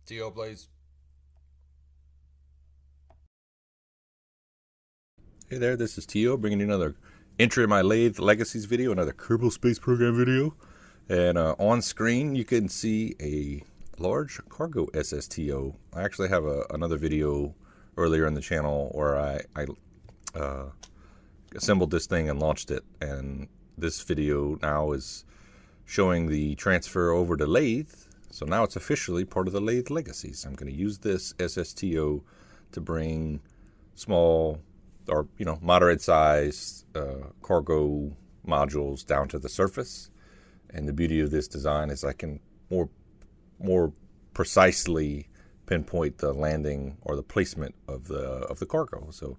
TO Blaze. Hey there, this is Tio bringing you another entry in my Laythe Legacies video, another Kerbal Space Program video. And on screen you can see a large cargo SSTO. I actually have another video earlier in the channel where I assembled this thing and launched it. And this video now is showing the transfer over to Laythe. So now it's officially part of the Laythe Legacies. I'm going to use this SSTO to bring small or moderate sized cargo modules down to the surface. And the beauty of this design is I can more precisely pinpoint the landing or the placement of the cargo. So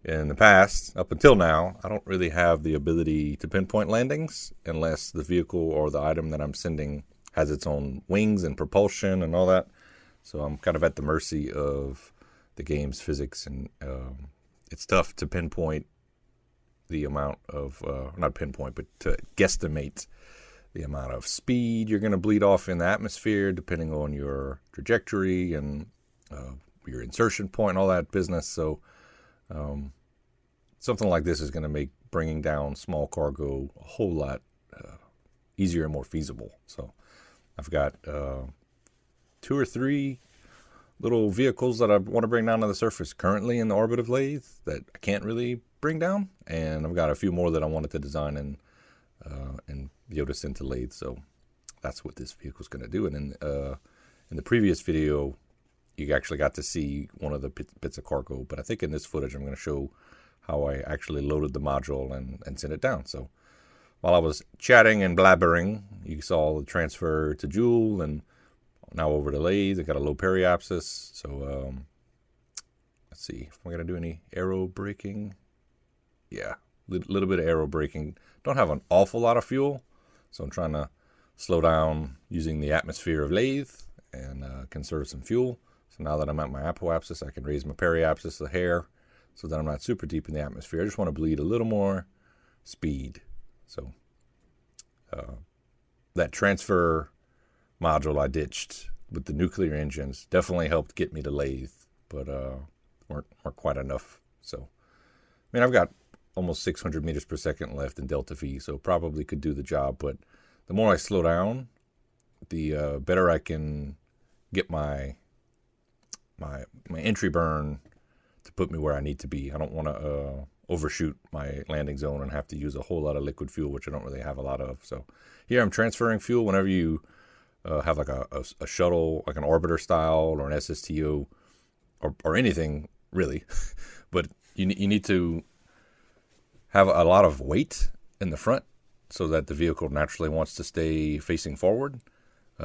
in the past, up until now, I don't really have the ability to pinpoint landings unless the vehicle or the item that I'm sending has its own wings and propulsion and all that. So I'm kind of at the mercy of the game's physics, and it's tough to pinpoint the amount of, not pinpoint, but to guesstimate the amount of speed you're going to bleed off in the atmosphere depending on your trajectory and your insertion point and all that business. So something like this is going to make bringing down small cargo a whole lot easier and more feasible. So I've got 2 or 3 little vehicles that I want to bring down to the surface currently in the orbit of Laythe that I can't really bring down, and I've got a few more that I wanted to design and be able to send to Laythe. So that's what this vehicle is going to do. And in the previous video, you actually got to see one of the bits of cargo, but I think in this footage I'm going to show how I actually loaded the module and sent it down. So while I was chatting and blabbering, you saw the transfer to Joule and now over to Laythe. I got a low periapsis. So let's see if I'm going to do any aero braking. Yeah, a little bit of aero braking. Don't have an awful lot of fuel, so I'm trying to slow down using the atmosphere of Laythe and conserve some fuel. So now that I'm at my apoapsis, I can raise my periapsis a hair so that I'm not super deep in the atmosphere. I just want to bleed a little more speed. So that transfer module I ditched with the nuclear engines definitely helped get me to Laythe, but weren't quite enough. So I mean, I've got almost 600 meters per second left in delta V, so probably could do the job. But the more I slow down, the better I can get my entry burn to put me where I need to be. I don't want to overshoot my landing zone and have to use a whole lot of liquid fuel, which I don't really have a lot of. So here I'm transferring fuel. Whenever you have like a shuttle, like an orbiter style or an SSTO or anything really, but you need to have a lot of weight in the front so that the vehicle naturally wants to stay facing forward.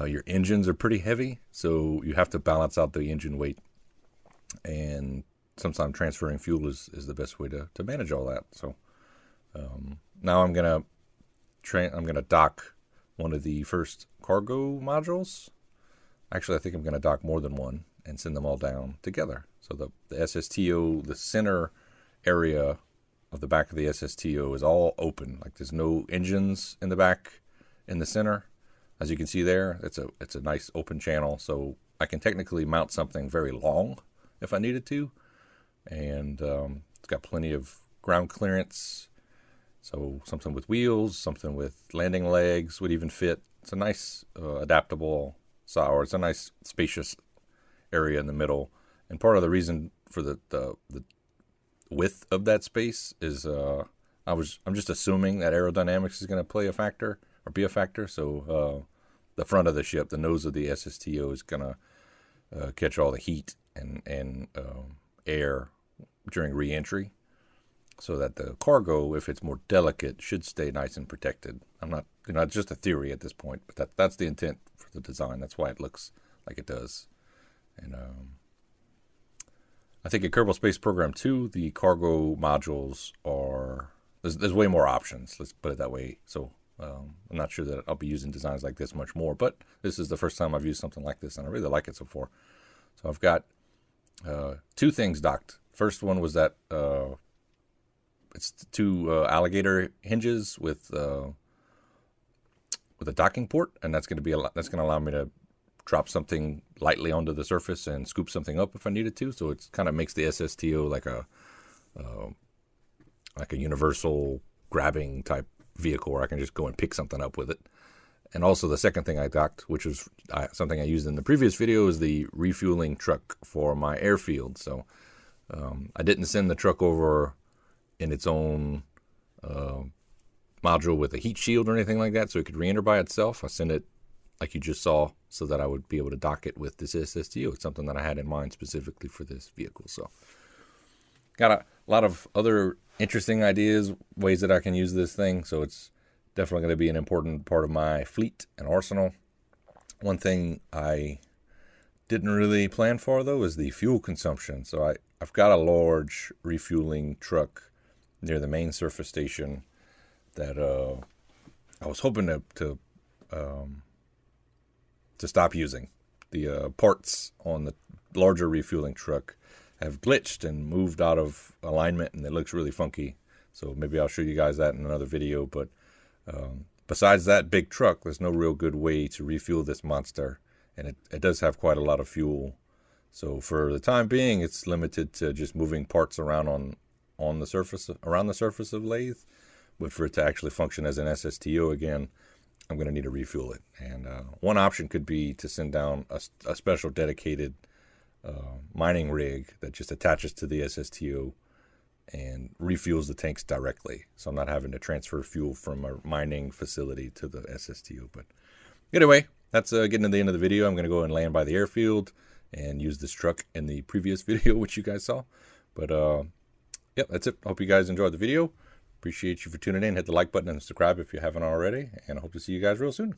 Your engines are pretty heavy, so you have to balance out the engine weight, and sometimes transferring fuel is the best way to manage all that. So now I'm gonna dock one of the first cargo modules. Actually, I think I'm gonna dock more than one and send them all down together. So the SSTO, the center area of the back of the SSTO is all open. Like there's no engines in the back in the center. As you can see there, it's a nice open channel. So I can technically mount something very long if I needed to. And it's got plenty of ground clearance. So something with wheels, something with landing legs would even fit. It's a nice adaptable or it's a nice spacious area in the middle. And part of the reason for the width of that space is I'm just assuming that aerodynamics is going to play a factor or be a factor. So the front of the ship, the nose of the SSTO, is going to catch all the heat and air during re-entry, so that the cargo, if it's more delicate, should stay nice and protected. I'm not, it's just a theory at this point, but that's the intent for the design. That's why it looks like it does. And I think in Kerbal Space Program 2, the cargo modules there's way more options. Let's put it that way. So I'm not sure that I'll be using designs like this much more, but this is the first time I've used something like this, and I really like it so far. So I've got 2 things docked. First one was that it's 2 alligator hinges with a docking port, and that's going to allow me to drop something lightly onto the surface and scoop something up if I needed to. So it kind of makes the SSTO like a universal grabbing type vehicle where I can just go and pick something up with it. And also the second thing I docked, which was something I used in the previous video, is the refueling truck for my airfield. So I didn't send the truck over in its own module with a heat shield or anything like that so it could re-enter by itself. I sent it like you just saw so that I would be able to dock it with this SSTO. It's something that I had in mind specifically for this vehicle. So got a lot of other interesting ideas, ways that I can use this thing. So it's definitely going to be an important part of my fleet and arsenal. One thing I didn't really plan for, though, is the fuel consumption. So I've got a large refueling truck near the main surface station that I was hoping to stop using. The parts on the larger refueling truck have glitched and moved out of alignment, and it looks really funky. So maybe I'll show you guys that in another video. But besides that big truck, there's no real good way to refuel this monster, and it does have quite a lot of fuel. So for the time being, it's limited to just moving parts around on the surface, around the surface of Laythe. But for it to actually function as an SSTO again, I'm going to need to refuel it. And one option could be to send down a special dedicated mining rig that just attaches to the SSTO and refuels the tanks directly. So I'm not having to transfer fuel from a mining facility to the SSTO. But anyway, that's getting to the end of the video. I'm going to go and land by the airfield and use this truck in the previous video, which you guys saw. But yeah, that's it. Hope you guys enjoyed the video. Appreciate you for tuning in. Hit the like button and subscribe if you haven't already. And I hope to see you guys real soon.